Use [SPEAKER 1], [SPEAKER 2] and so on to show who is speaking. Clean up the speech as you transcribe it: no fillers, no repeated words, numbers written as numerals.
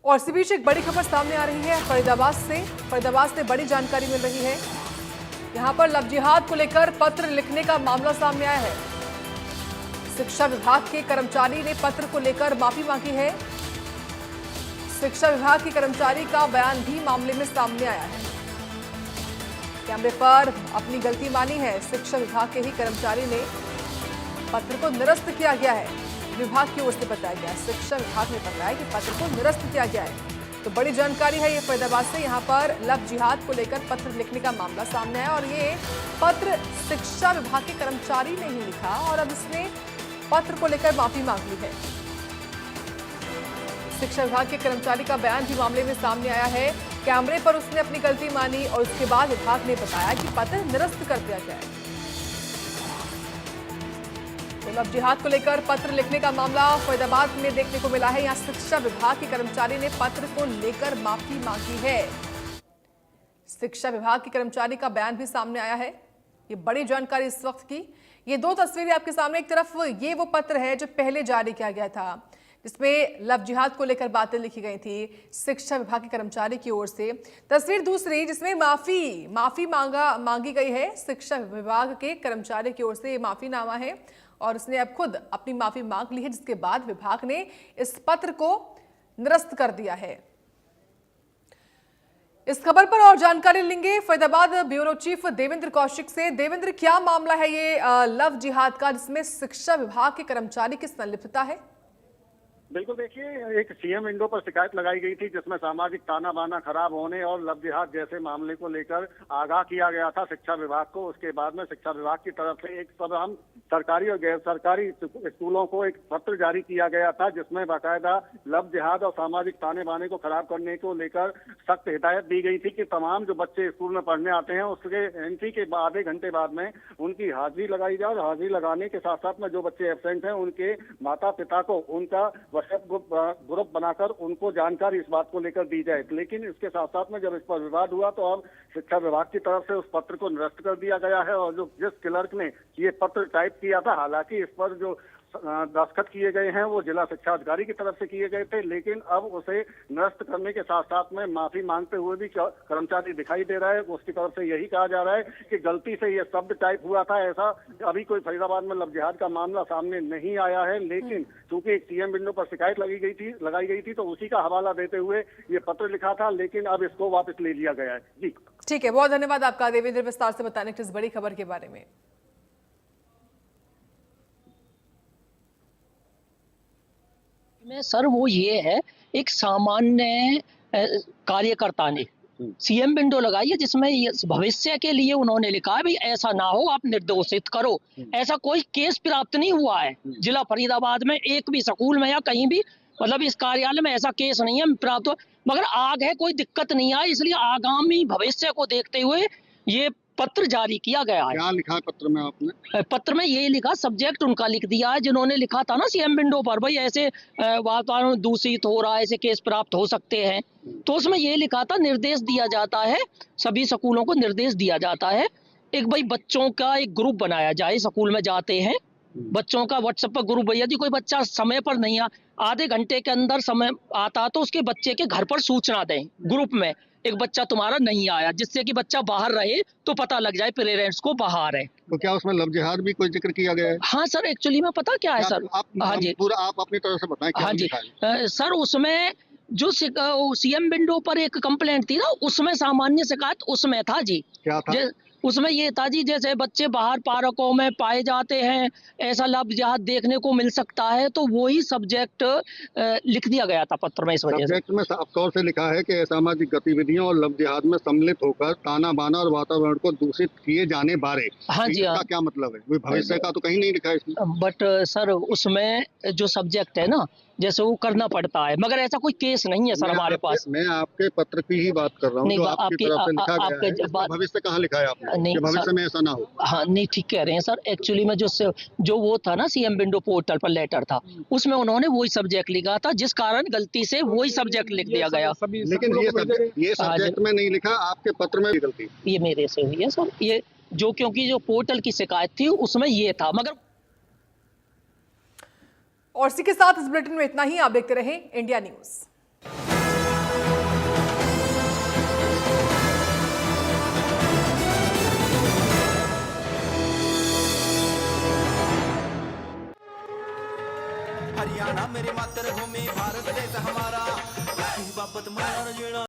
[SPEAKER 1] और इसी बीच एक बड़ी खबर सामने आ रही है फरीदाबाद से बड़ी जानकारी मिल रही है। यहां पर लव जिहाद को लेकर पत्र लिखने का मामला सामने आया है। शिक्षा विभाग के कर्मचारी ने पत्र को लेकर माफी मांगी है। शिक्षा विभाग के कर्मचारी का बयान भी मामले में सामने आया है। कैमरे पर अपनी गलती मानी है। शिक्षा विभाग के ही कर्मचारी ने पत्र को निरस्त किया गया है। विभाग की ओर से बताया गया, शिक्षा विभाग ने बताया कि पत्र को निरस्त किया गया है। तो बड़ी जानकारी है ये फरीदाबाद से। यहाँ पर लव जिहाद को लेकर पत्र लिखने का मामला सामने आया और ये पत्र शिक्षा विभाग के कर्मचारी ने ही लिखा और अब इसने पत्र को लेकर माफी मांग ली है। शिक्षा विभाग के कर्मचारी का बयान भी मामले में सामने आया है। कैमरे पर उसने अपनी गलती मानी और उसके बाद विभाग ने बताया कि पत्र निरस्त कर दिया गया है। तो लव जिहाद को लेकर पत्र लिखने का मामला फरीदाबाद में देखने को मिला है। यहां शिक्षा विभाग के कर्मचारी ने पत्र को लेकर माफी मांगी है। शिक्षा विभाग के कर्मचारी का बयान भी सामने आया है। ये बड़ी जानकारी इस वक्त की। ये दो तस्वीरें आपके सामने, एक तरफ ये वो पत्र है जो पहले जारी किया गया था जिसमें लव जिहाद को लेकर बातें लिखी गई थी शिक्षा विभाग के कर्मचारी की ओर से। तस्वीर दूसरी जिसमें माफी मांगी गई है। शिक्षा विभाग के कर्मचारी की ओर से माफीनामा है और उसने अब खुद अपनी माफी मांग ली है, जिसके बाद विभाग ने इस पत्र को निरस्त कर दिया है। इस खबर पर और जानकारी लेंगे फरीदाबाद ब्यूरो चीफ देवेंद्र कौशिक से। देवेंद्र, क्या मामला है ये लव जिहाद का जिसमें शिक्षा विभाग के कर्मचारी की संलिप्तता है?
[SPEAKER 2] बिल्कुल, देखिए, एक सीएम विंडो पर शिकायत लगाई गई थी जिसमें सामाजिक ताना बाना खराब होने और लव जिहाद जैसे मामले को लेकर आगाह किया गया था शिक्षा विभाग को। उसके बाद में शिक्षा विभाग की तरफ से एक तमाम सरकारी और गैर सरकारी स्कूलों को एक पत्र जारी किया गया था जिसमें बाकायदा लव जिहाद और सामाजिक ताने बाने को खराब करने को लेकर सख्त हिदायत दी गई थी कि तमाम जो बच्चे स्कूल में पढ़ने आते हैं उसके एंट्री के आधे घंटे बाद में उनकी हाजिरी लगाई जाए और हाजिरी लगाने के साथ साथ में जो बच्चे एब्सेंट हैं उनके माता पिता को उनका ग्रुप बनाकर उनको जानकारी इस बात को लेकर दी जाए। लेकिन इसके साथ साथ में जब इस पर विवाद हुआ तो अब शिक्षा विभाग की तरफ से उस पत्र को निरस्त कर दिया गया है और जो जिस क्लर्क ने ये पत्र टाइप किया था, हालांकि इस पर जो दस्तखत किए गए हैं वो जिला शिक्षा अधिकारी की तरफ से किए गए थे, लेकिन अब उसे निरस्त करने के साथ साथ में माफी मांगते हुए भी कर्मचारी दिखाई दे रहा है। उसकी तरफ से यही कहा जा रहा है कि गलती से ये शब्द टाइप हुआ था। ऐसा अभी कोई फरीदाबाद में लव जिहाद का मामला सामने नहीं आया है, लेकिन चूंकि एक सीएम विंडो पर शिकायत लगाई गई थी तो उसी का हवाला देते हुए ये पत्र लिखा था, लेकिन अब इसको वापस ले लिया गया है। जी
[SPEAKER 1] ठीक है, बहुत धन्यवाद आपका देवेंद्र, विस्तार से बताने की इस बड़ी खबर के बारे में।
[SPEAKER 3] सर वो ये है, एक सामान्य कार्यकर्ता ने सीएम विंडो लगाई है जिसमें भविष्य के लिए उन्होंने लिखा है भाई ऐसा ना हो, आप निर्दोषित करो। ऐसा कोई केस प्राप्त नहीं हुआ है जिला फरीदाबाद में, एक भी स्कूल में या कहीं भी, मतलब इस कार्यालय में ऐसा केस नहीं है प्राप्त हुआ। मगर आग है, कोई दिक्कत नहीं आई, इसलिए आगामी भविष्य को देखते हुए ये पत्र जारी किया गया है।
[SPEAKER 4] क्या लिखा है पत्र में आपने?
[SPEAKER 3] पत्र में ये लिखा, सब्जेक्ट उनका लिख दिया है जिन्होंने लिखा था ना सीएम विंडो पर, भाई ऐसे वातावरण दूषित हो रहा है, ऐसे केस प्राप्त हो सकते हैं। तो उसमें ये लिखा था, निर्देश दिया जाता है, सभी स्कूलों को निर्देश दिया जाता है एक भाई बच्चों का एक ग्रुप बनाया जाए। स्कूल में जाते हैं बच्चों का व्हाट्सएप पर ग्रुप, यदि कोई बच्चा समय पर नहीं आधे घंटे के अंदर समय आता तो उसके बच्चे के घर पर सूचना दें ग्रुप में, एक बच्चा तुम्हारा नहीं आया, जिससे कि बच्चा बाहर रहे तो पता लग जाए पेरेंट्स को बाहर है।
[SPEAKER 4] तो क्या उसमें लव जिहाद भी कोई जिक्र किया गया है?
[SPEAKER 3] हाँ सर, एक्चुअली में पता क्या है सर, हाँ जी
[SPEAKER 4] पूरा आप अपनी तरफ से बताएं क्या
[SPEAKER 3] हाँ जी
[SPEAKER 4] लिखा है?
[SPEAKER 3] सर उसमें जो सीएम विंडो पर एक कंप्लेंट थी ना, उसमें सामान्य शिकायत उसमें था जी।
[SPEAKER 4] क्या था?
[SPEAKER 3] उसमें ये था जी, जैसे बच्चे बाहर पार्कों में पाए जाते हैं, ऐसा लव जिहाद देखने को मिल सकता है, तो वही सब्जेक्ट लिख दिया गया था पत्र में। इस वजह से
[SPEAKER 4] सब्जेक्ट में साफ तौर से लिखा है कि सामाजिक गतिविधियों और लव जिहाद में सम्मिलित होकर ताना बाना और वातावरण को दूषित किए जाने बारे।
[SPEAKER 3] हाँ जी,
[SPEAKER 4] इसका क्या मतलब है? भविष्य का तो कहीं नहीं लिखा है इसमें।
[SPEAKER 3] बट सर उसमें जो सब्जेक्ट है ना, जैसे वो करना पड़ता है, मगर ऐसा कोई केस नहीं है सर हमारे पास।
[SPEAKER 4] मैं आपके पत्र की ही बात कर रहा हूँ जो आपकी तरफ से लिखा गया है। भविष्य कहाँ लिखा है आपने?
[SPEAKER 3] नहीं,
[SPEAKER 4] भविष्य में ऐसा ना हो।
[SPEAKER 3] हाँ नहीं, ठीक कह रहे हैं सर। एक्चुअली में जो वो था ना सीएम विंडो पोर्टल पर लेटर था, उसमें उन्होंने वही सब्जेक्ट लिखा था, जिस कारण गलती से वही सब्जेक्ट लिख दिया गया।
[SPEAKER 4] लेकिन ये सब्जेक्ट में नहीं लिखा, आपके पत्र में भी गलती।
[SPEAKER 3] ये मेरे से हुई है सर, ये जो क्योंकि जो पोर्टल की शिकायत थी उसमें ये था। मगर
[SPEAKER 1] और इसी के साथ इस बुलेटिन में इतना ही। आप देखते रहें इंडिया न्यूज।
[SPEAKER 5] हरियाणा मेरी मातृभूमि भारत देश हमारा। इसी बाबत माना जीना